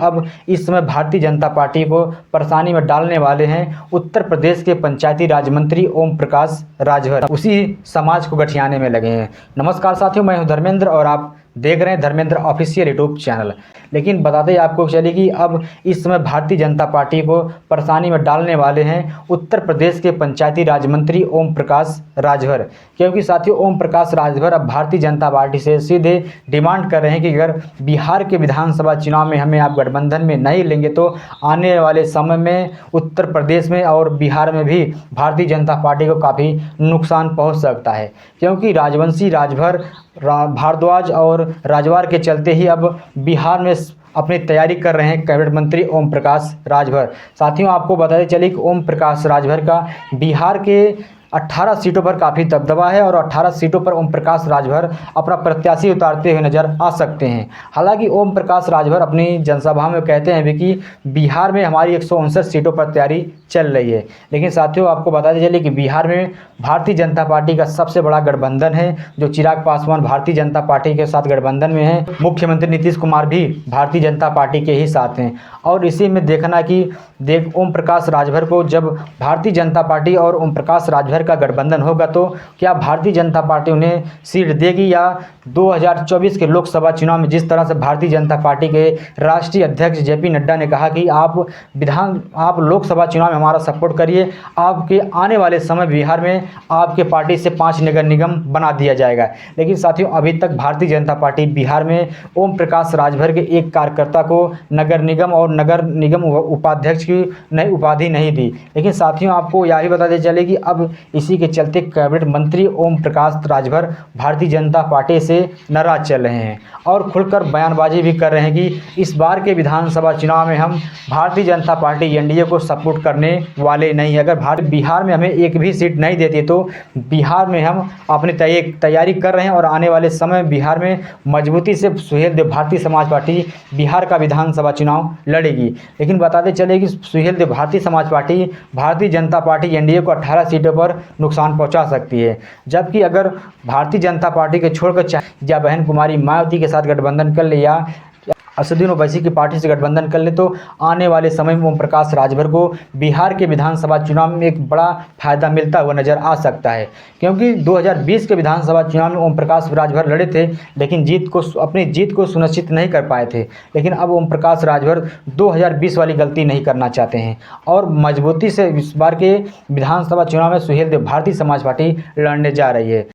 अब इस समय भारतीय जनता पार्टी को परेशानी में डालने वाले हैं उत्तर प्रदेश के पंचायती राज मंत्री ओम प्रकाश राजभर। उसी समाज को गठियाने में लगे हैं। नमस्कार साथियों, मैं हूं धर्मेंद्र और आप देख रहे हैं धर्मेंद्र ऑफिशियल यूट्यूब चैनल। लेकिन बताते आपको चलिए कि अब इस समय भारतीय जनता पार्टी को परेशानी में डालने वाले हैं उत्तर प्रदेश के पंचायती राज मंत्री ओम प्रकाश राजभर। क्योंकि साथियों, ओम प्रकाश राजभर अब भारतीय जनता पार्टी से सीधे डिमांड कर रहे हैं कि अगर बिहार के विधानसभा चुनाव में हमें आप गठबंधन में नहीं लेंगे तो आने वाले समय में उत्तर प्रदेश में और बिहार में भी भारतीय जनता पार्टी को काफ़ी नुकसान पहुँच सकता है। क्योंकि राजवंशी, राजभर, भारद्वाज और राजवार के चलते ही अब बिहार में अपनी तैयारी कर रहे हैं कैबिनेट मंत्री ओम प्रकाश राजभर। साथियों, आपको बताते चलिए कि ओम प्रकाश राजभर का बिहार के 18 सीटों पर काफ़ी दबदबा है और 18 सीटों पर ओम प्रकाश राजभर अपना प्रत्याशी उतारते हुए नजर आ सकते हैं। हालांकि ओम प्रकाश राजभर अपनी जनसभा में कहते हैं भी कि बिहार में हमारी 159 सीटों पर तैयारी चल रही है। लेकिन साथियों, आपको बताते चलिए कि बिहार में भारतीय जनता पार्टी का सबसे बड़ा गठबंधन है, जो चिराग पासवान भारतीय जनता पार्टी के साथ गठबंधन में है। मुख्यमंत्री नीतीश कुमार भी भारतीय जनता पार्टी के ही साथ हैं। और इसी में देखना कि ओम प्रकाश राजभर को जब भारतीय जनता पार्टी और ओम प्रकाश राजभर का गठबंधन होगा तो क्या भारतीय जनता पार्टी उन्हें सीट देगी, या 2024 के लोकसभा चुनाव में जिस तरह से भारतीय जनता पार्टी के राष्ट्रीय अध्यक्ष जेपी नड्डा ने कहा कि आप लोकसभा चुनाव में हमारा सपोर्ट करिए, आपके आने वाले समय बिहार में आपके पार्टी से 5 नगर निगम बना दिया जाएगा। लेकिन साथियों, अभी तक भारतीय जनता पार्टी बिहार में ओम प्रकाश राजभर के एक कार्यकर्ता को नगर निगम उपाध्यक्ष की नई उपाधि नहीं दी। लेकिन साथियों, आपको यह भी बताते चले कि अब इसी के चलते कैबिनेट मंत्री ओम प्रकाश राजभर भारतीय जनता पार्टी से नाराज चल रहे हैं और खुलकर बयानबाजी भी कर रहे हैं कि इस बार के विधानसभा चुनाव में हम भारतीय जनता पार्टी एनडीए को सपोर्ट करने वाले नहीं। अगर बिहार में हमें एक भी सीट नहीं देती तो बिहार में हम अपनी तैयारी कर रहे हैं और आने वाले समय बिहार में मजबूती से सुहेल देव भारतीय समाज पार्टी बिहार का विधानसभा चुनाव लड़ेगी। लेकिन बताते चले कि Suhel Dev Bharatiya Samaj party Bharatiya Janata party NDA को 18 सीटों पर नुकसान पहुंचा सकती है। जबकि अगर भारतीय जनता पार्टी के छोड़कर या बहन कुमारी मायावती के साथ गठबंधन कर ले या असदुद्दीन ओवैसी की पार्टी से गठबंधन कर ले तो आने वाले समय में ओम प्रकाश राजभर को बिहार के विधानसभा चुनाव में एक बड़ा फायदा मिलता हुआ नजर आ सकता है। क्योंकि 2020 के विधानसभा चुनाव में ओम प्रकाश राजभर लड़े थे, लेकिन अपनी जीत को सुनिश्चित नहीं कर पाए थे। लेकिन अब ओम प्रकाश राजभर 2020 वाली गलती नहीं करना चाहते हैं और मजबूती से इस बार के विधानसभा चुनाव में सुहेल देव भारतीय समाज पार्टी लड़ने जा रही है।